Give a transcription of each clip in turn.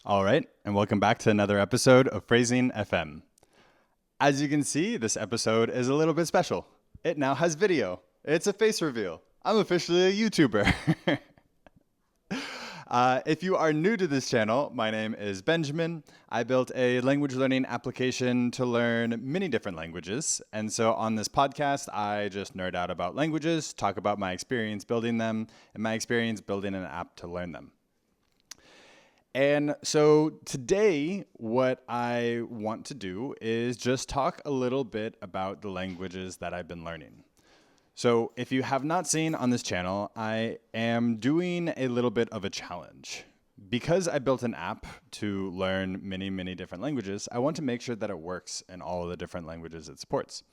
All right, and welcome back to another episode of Phrasing FM. As you can see, this episode is a little bit special. It now has video. It's a face reveal. I'm officially a YouTuber. If you are new to this channel, my name is Benjamin. I built a language learning application to learn many different languages. And so on this podcast, I just nerd out about languages, talk about my experience building them, and my experience building an app to learn them. And so today, what I want to do is just talk a little bit about the languages that I've been learning. So if you have not seen on this channel, I am doing a little bit of a challenge. Because I built an app to learn many different languages, I want to make sure that it works in all of the different languages it supports.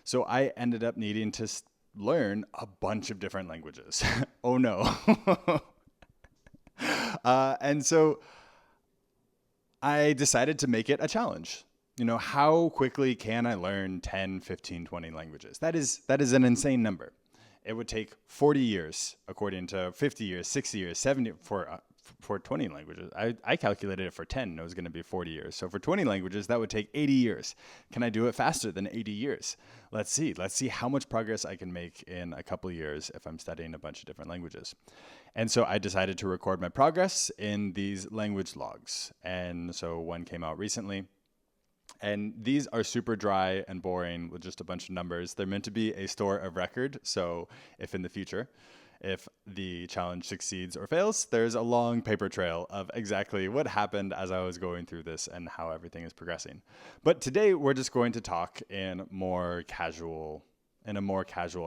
So I ended up needing to learn a bunch of different languages. Oh no. And so I decided to make it a challenge. You know, how quickly can I learn 10, 15, 20 languages? That is an insane number. It would take 40 years, according to 50 years, 60 years, 70 for 20 languages. I calculated it for 10, and it was going to be 40 years. So for 20 languages, that would take 80 years. Can I do it faster than 80 years? Let's see. Let's see how much progress I can make in a couple of years if I'm studying a bunch of different languages. And so I decided to record my progress in these language logs. And so one came out recently. And these are super dry and boring with just a bunch of numbers. They're meant to be a store of record. So if in the future, if the challenge succeeds or fails, there's a long paper trail of exactly what happened as I was going through this and how everything is progressing. But today we're just going to talk in a more casual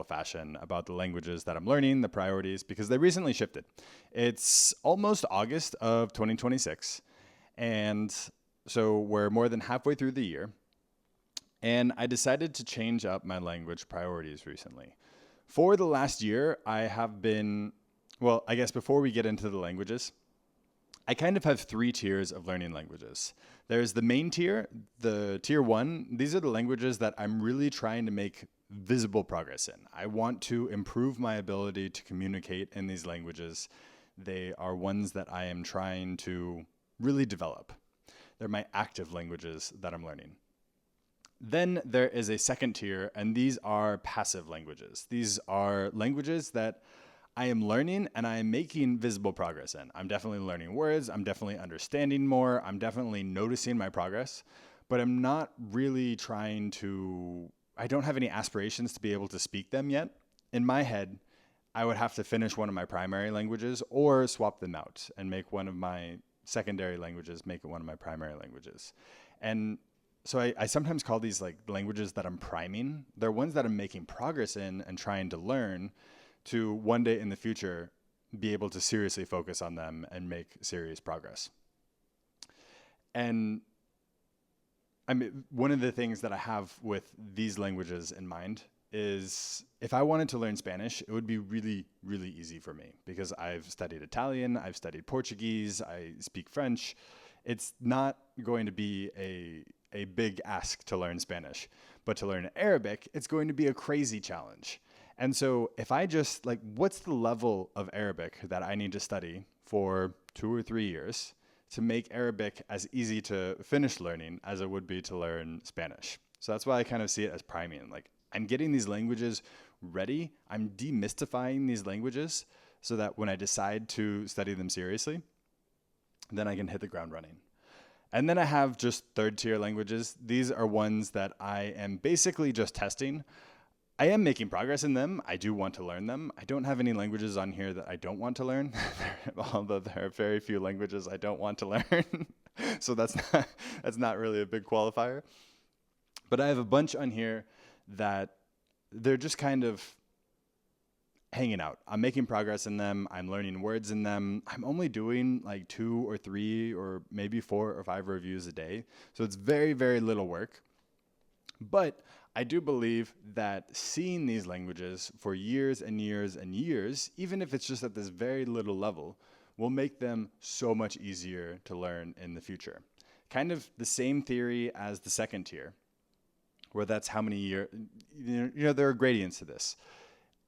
fashion about the languages that I'm learning, the priorities, because they recently shifted. It's almost August of 2026. And so we're more than halfway through the year. And I decided to change up my language priorities recently. For the last year, I have been, well, I guess before we get into the languages, I kind of have three tiers of learning languages. There's the main tier, the tier one. These are the languages that I'm really trying to make visible progress in. I want to improve my ability to communicate in these languages. They are ones that I am trying to really develop. They're my active languages that I'm learning. Then there is a second tier, and these are passive languages. These are languages that I am learning and I am making visible progress in. I'm definitely learning words. I'm definitely understanding more. I'm definitely noticing my progress, but I'm not really I don't have any aspirations to be able to speak them yet. In my head, I would have to finish one of my primary languages or swap them out and make one of my secondary languages, make it one of my primary languages. And so I sometimes call these like languages that I'm priming. They're ones that I'm making progress in and trying to learn to one day in the future be able to seriously focus on them and make serious progress. And I mean, one of the things that I have with these languages in mind is if I wanted to learn Spanish, it would be really easy for me because I've studied Italian, I've studied Portuguese, I speak French. It's not going to be a big ask to learn Spanish, but to learn Arabic, it's going to be a crazy challenge. And so if I just what's the level of Arabic that I need to study for 2 or 3 years to make Arabic as easy to finish learning as it would be to learn Spanish? So that's why I kind of see it as priming. Like I'm getting these languages ready. I'm demystifying these languages so that when I decide to study them seriously, then I can hit the ground running. And then I have just third tier languages. These are ones that I am basically just testing. I am making progress in them. I do want to learn them. I don't have any languages on here that I don't want to learn, although there are very few languages I don't want to learn. So that's not really a big qualifier. But I have a bunch on here that they're just kind of hanging out. I'm making progress in them. I'm learning words in them. I'm only doing like 2 or 3 or maybe 4 or 5 reviews a day. So it's very little work. But I do believe that seeing these languages for years and years and years, even if it's just at this very little level, will make them so much easier to learn in the future. Kind of the same theory as the second tier, where that's how many years, there are gradients to this.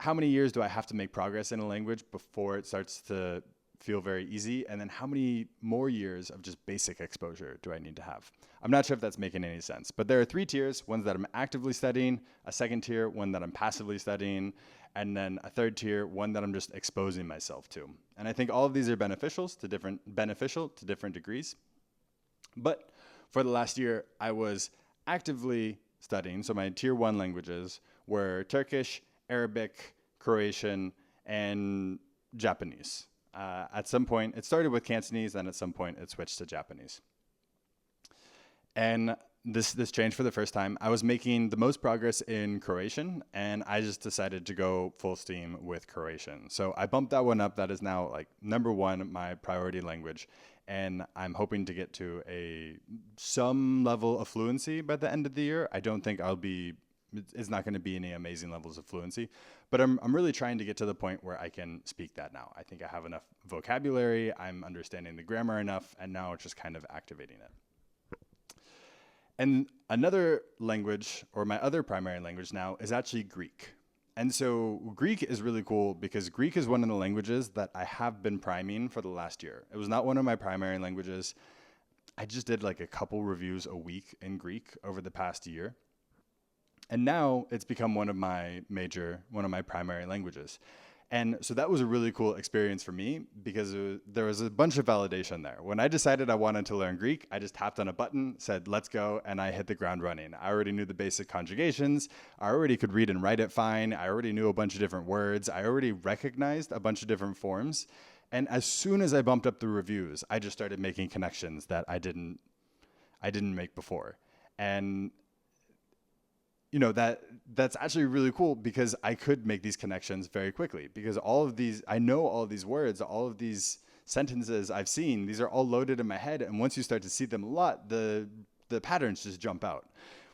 How many years do I have to make progress in a language before it starts to feel very easy? And then how many more years of just basic exposure do I need to have? I'm not sure if that's making any sense, but there are 3 tiers: ones that I'm actively studying, a second tier, one that I'm passively studying, and then a third tier, one that I'm just exposing myself to. And I think all of these are beneficial to different degrees. But for the last year, I was actively studying. So my tier 1 languages were Turkish, Arabic, Croatian, and Japanese. At some point, it started with Cantonese, then at some point it switched to Japanese. And this changed for the first time. I was making the most progress in Croatian, and I just decided to go full steam with Croatian. So I bumped that one up. That is now like number 1, my priority language. And I'm hoping to get to some level of fluency by the end of the year. I don't think it's not going to be any amazing levels of fluency, but I'm really trying to get to the point where I can speak that now. I think I have enough vocabulary, I'm understanding the grammar enough, and now it's just kind of activating it. And another language, or my other primary language now, is actually Greek. And so Greek is really cool because Greek is one of the languages that I have been priming for the last year. It was not one of my primary languages. I just did like a couple reviews a week in Greek over the past year. And now it's become one of my primary languages. And so that was a really cool experience for me because there was a bunch of validation there. When I decided I wanted to learn Greek, I just tapped on a button, said, let's go, and I hit the ground running. I already knew the basic conjugations. I already could read and write it fine. I already knew a bunch of different words. I already recognized a bunch of different forms. And as soon as I bumped up the reviews, I just started making connections that I didn't make before. And that's actually really cool because I could make these connections very quickly because I know all of these words, all of these sentences I've seen, these are all loaded in my head. And once you start to see them a lot, the patterns just jump out.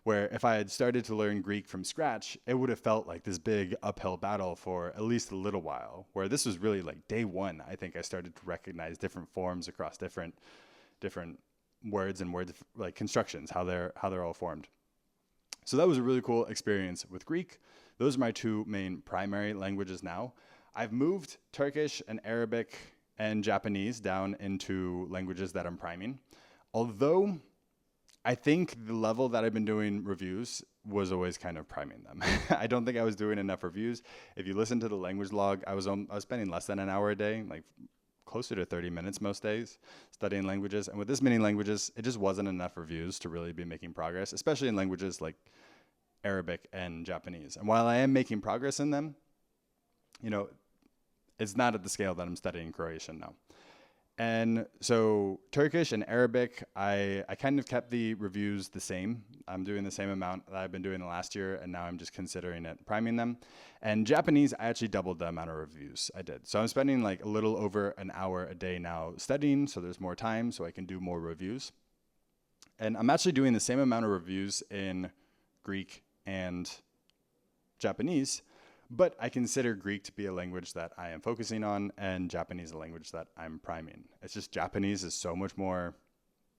Where if I had started to learn Greek from scratch, it would have felt like this big uphill battle for at least a little while, where this was really like day 1. I think I started to recognize different forms across different words and words like constructions, how they're all formed. So that was a really cool experience with Greek. Those are my 2 main primary languages now. I've moved Turkish and Arabic and Japanese down into languages that I'm priming. Although I think the level that I've been doing reviews was always kind of priming them. I don't think I was doing enough reviews. If you listen to the language log, I was spending less than an hour a day, like closer to 30 minutes most days studying languages. And with this many languages, it just wasn't enough reviews to really be making progress, especially in languages like Arabic and Japanese. And while I am making progress in them, it's not at the scale that I'm studying Croatian now. And so Turkish and Arabic, I kind of kept the reviews the same. I'm doing the same amount that I've been doing the last year, and now I'm just considering it priming them. And Japanese, I actually doubled the amount of reviews I did. So I'm spending like a little over an hour a day now studying, so there's more time, so I can do more reviews. And I'm actually doing the same amount of reviews in Greek and Japanese, but I consider Greek to be a language that I am focusing on and Japanese a language that I'm priming. It's just Japanese is so much more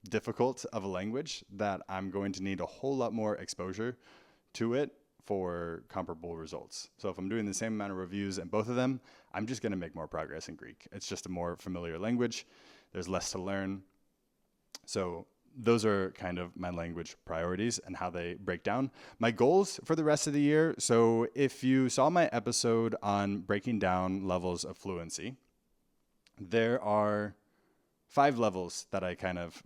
difficult of a language that I'm going to need a whole lot more exposure to it for comparable results. So if I'm doing the same amount of reviews in both of them, I'm just going to make more progress in Greek. It's just a more familiar language. There's less to learn. So those are kind of my language priorities and how they break down. My goals for the rest of the year. So if you saw my episode on breaking down levels of fluency, there are 5 levels that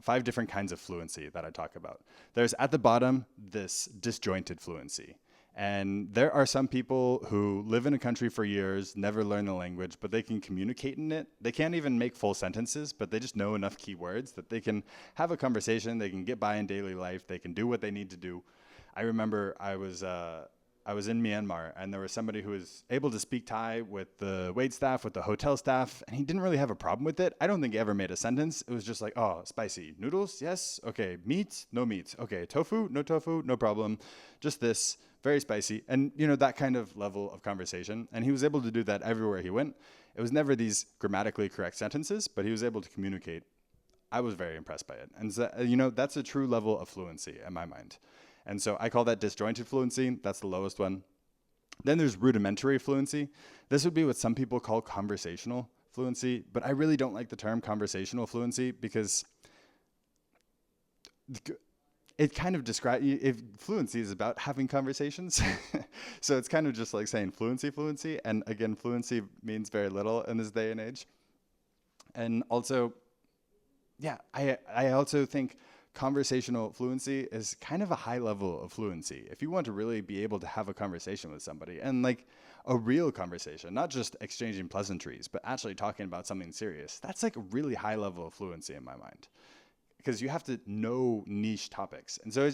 5 different kinds of fluency that I talk about. There's at the bottom, this disjointed fluency. And there are some people who live in a country for years, never learn the language, but they can communicate in it. They can't even make full sentences, but they just know enough keywords that they can have a conversation, they can get by in daily life, they can do what they need to do. I remember I was in Myanmar, and there was somebody who was able to speak Thai with the wait staff, with the hotel staff, and he didn't really have a problem with it. I don't think he ever made a sentence. It was just like, oh, spicy. Noodles? Yes. Okay. Meat? No meat. Okay. Tofu? No tofu? No problem. Just this. Very spicy. And, that kind of level of conversation. And he was able to do that everywhere he went. It was never these grammatically correct sentences, but he was able to communicate. I was very impressed by it. And, so, that's a true level of fluency in my mind. And so I call that disjointed fluency. That's the lowest one. Then there's rudimentary fluency. This would be what some people call conversational fluency, but I really don't like the term conversational fluency because it kind of describes, if fluency is about having conversations. So it's kind of just like saying fluency. And again, fluency means very little in this day and age. And also, yeah, I also think conversational fluency is kind of a high level of fluency. If you want to really be able to have a conversation with somebody, and like a real conversation, not just exchanging pleasantries, but actually talking about something serious, that's like a really high level of fluency in my mind. Because you have to know niche topics. And so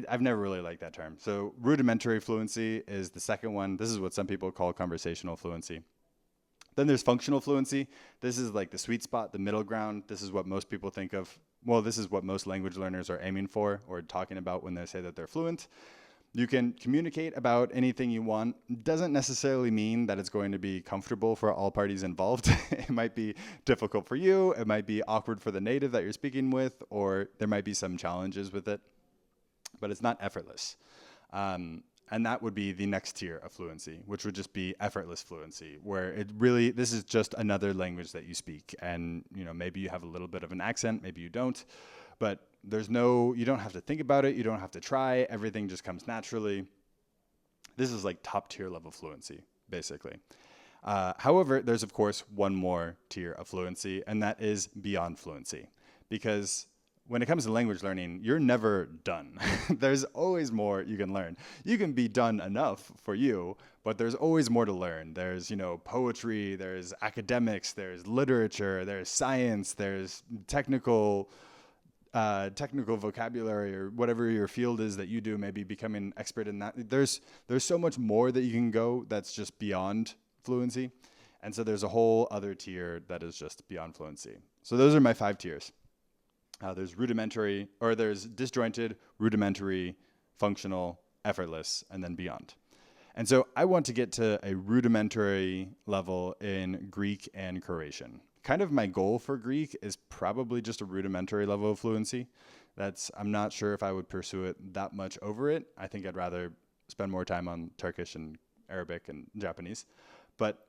I've never really liked that term. So rudimentary fluency is the second one. This is what some people call conversational fluency. Then there's functional fluency. This is like the sweet spot, the middle ground. This is what most people think of. Well, this is what most language learners are aiming for or talking about when they say that they're fluent. You can communicate about anything you want. Doesn't necessarily mean that it's going to be comfortable for all parties involved. It might be difficult for you. It might be awkward for the native that you're speaking with, or there might be some challenges with it, but it's not effortless. And that would be the next tier of fluency, which would just be effortless fluency, where this is just another language that you speak. And, maybe you have a little bit of an accent, maybe you don't, but you don't have to think about it. You don't have to try. Everything just comes naturally. This is like top tier level fluency, basically. However, there's of course one more tier of fluency, and that is beyond fluency. Because when it comes to language learning, you're never done. There's always more you can learn. You can be done enough for you, but there's always more to learn. There's, poetry, there's academics, there's literature, there's science, there's technical vocabulary, or whatever your field is that you do, maybe becoming expert in that. There's so much more that you can go that's just beyond fluency. And so there's a whole other tier that is just beyond fluency. So those are my 5 tiers. There's disjointed, rudimentary, functional, effortless, and then beyond. And so I want to get to a rudimentary level in Greek and Croatian. Kind of my goal for Greek is probably just a rudimentary level of fluency. I'm not sure if I would pursue it that much over it. I think I'd rather spend more time on Turkish and Arabic and Japanese. But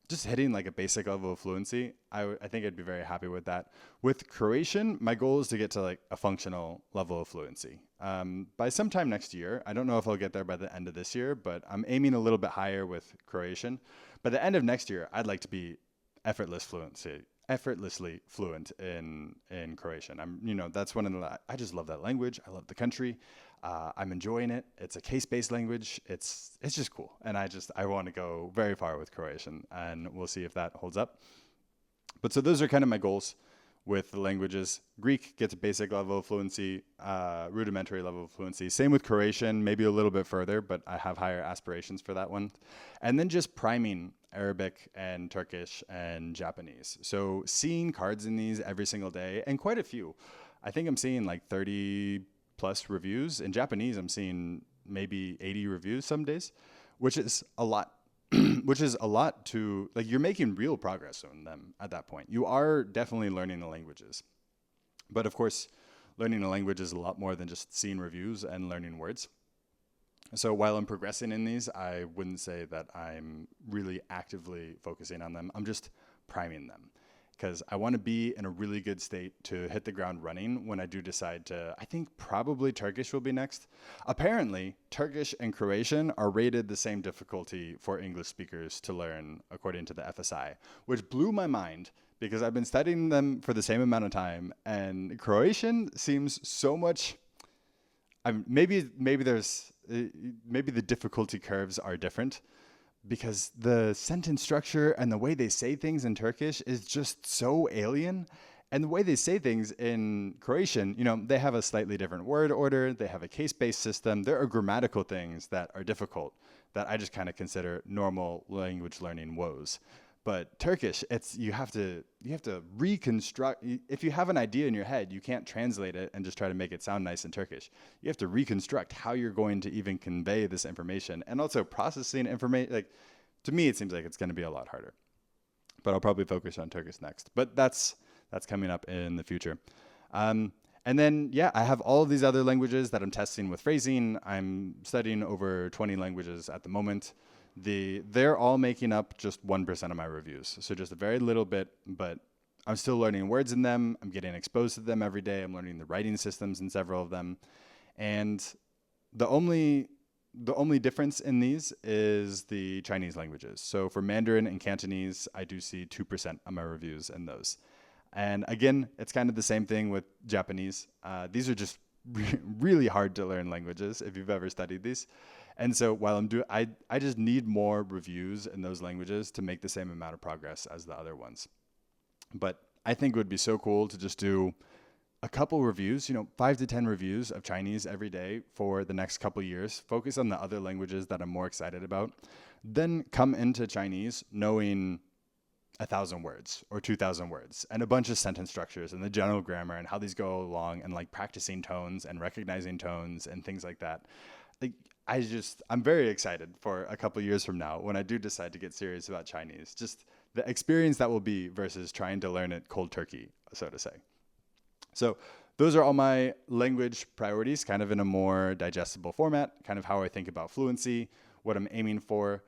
just hitting like a basic level of fluency, I think I'd be very happy with that. With Croatian, my goal is to get to like a functional level of fluency. By sometime next year, I don't know if I'll get there by the end of this year, but I'm aiming a little bit higher with Croatian. By the end of next year, I'd like to be effortlessly fluent in Croatian. That's I just love that language. I love the country. I'm enjoying it. It's a case-based language. It's just cool. And I want to go very far with Croatian, and we'll see if that holds up. But so those are kind of my goals with the languages. Greek gets a basic level of fluency, rudimentary level of fluency. Same with Croatian, maybe a little bit further, but I have higher aspirations for that one. And then just priming Arabic and Turkish and Japanese. So seeing cards in these every single day, and quite a few. I think I'm seeing like 30 plus reviews. In Japanese, I'm seeing maybe 80 reviews some days, which is a lot. Which is a lot to, like, you're making real progress on them at that point. You are definitely learning the languages. But of course, learning a language is a lot more than just seeing reviews and learning words. So while I'm progressing in these, I wouldn't say that I'm really actively focusing on them. I'm just priming them, because I want to be in a really good state to hit the ground running when I do decide I think probably Turkish will be next. Apparently, Turkish and Croatian are rated the same difficulty for English speakers to learn according to the FSI, which blew my mind because I've been studying them for the same amount of time, and Croatian seems so much, maybe the difficulty curves are different, because the sentence structure and the way they say things in Turkish is just so alien. And the way they say things in Croatian, they have a slightly different word order. They have a case-based system. There are grammatical things that are difficult that I just kind of consider normal language learning woes. But Turkish, you have to reconstruct. If you have an idea in your head, you can't translate it and just try to make it sound nice in Turkish. You have to reconstruct how you're going to even convey this information, and also processing information. Like, to me, it seems like it's going to be a lot harder. But I'll probably focus on Turkish next. But that's coming up in the future. And then, I have all of these other languages that I'm testing with phrasing. I'm studying over 20 languages at the moment. They're all making up just 1% of my reviews. So just a very little bit, but I'm still learning words in them. I'm getting exposed to them every day. I'm learning the writing systems in several of them. And the only difference in these is the Chinese languages. So for Mandarin and Cantonese, I do see 2% of my reviews in those. And again, it's kind of the same thing with Japanese. These are just really hard to learn languages if you've ever studied these. And so while I just need more reviews in those languages to make the same amount of progress as the other ones. But I think it would be so cool to just do a couple reviews, 5 to 10 reviews of Chinese every day for the next couple years, focus on the other languages that I'm more excited about, then come into Chinese knowing 1,000 words or 2,000 words and a bunch of sentence structures and the general grammar and how these go along and like practicing tones and recognizing tones and things like that. Like I'm very excited for a couple years from now when I do decide to get serious about Chinese, just the experience that will be versus trying to learn it cold turkey, so to say. So those are all my language priorities, kind of in a more digestible format, kind of how I think about fluency, what I'm aiming for,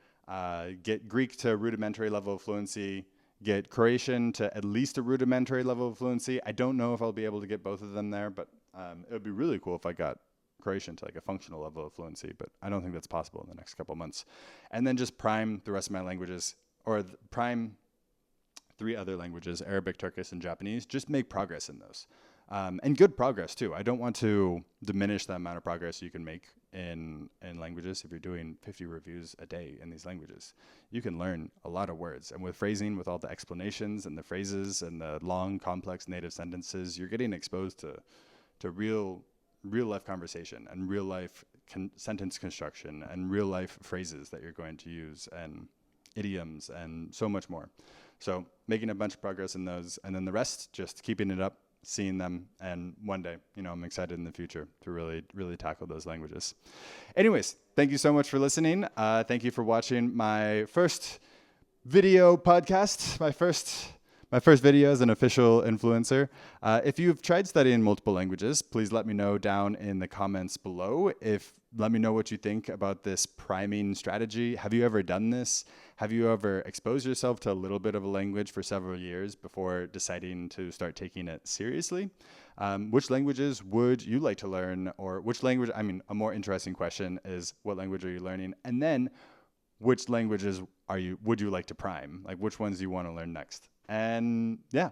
get Greek to rudimentary level of fluency, get Croatian to at least a rudimentary level of fluency. I don't know if I'll be able to get both of them there, but it would be really cool if I got Croatian to like a functional level of fluency, but I don't think that's possible in the next couple months. And then just prime the rest of my languages, or prime 3 other languages, Arabic, Turkish, and Japanese, just make progress in those. And good progress too. I don't want to diminish the amount of progress you can make in languages. If you're doing 50 reviews a day in these languages, you can learn a lot of words. And with phrasing, with all the explanations and the phrases and the long, complex native sentences, you're getting exposed to real life conversation and real life sentence construction and real life phrases that you're going to use and idioms and so much more. So making a bunch of progress in those, and then the rest, just keeping it up, seeing them, and one day, I'm excited in the future to really, really tackle those languages. Anyways, thank you so much for listening. Thank you for watching my first video podcast, my first video as an official influencer. If you've tried studying multiple languages, please let me know down in the comments below. Let me know what you think about this priming strategy. Have you ever done this? Have you ever exposed yourself to a little bit of a language for several years before deciding to start taking it seriously? Which languages would you like to learn? Or which language, a more interesting question is, what language are you learning? And then which languages would you like to prime? Like, which ones do you want to learn next? And yeah,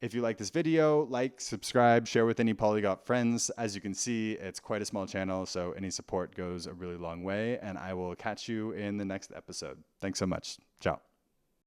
if you like this video, like, subscribe, share with any polyglot friends. As you can see, it's quite a small channel, so any support goes a really long way, and I will catch you in the next episode. Thanks so much. Ciao.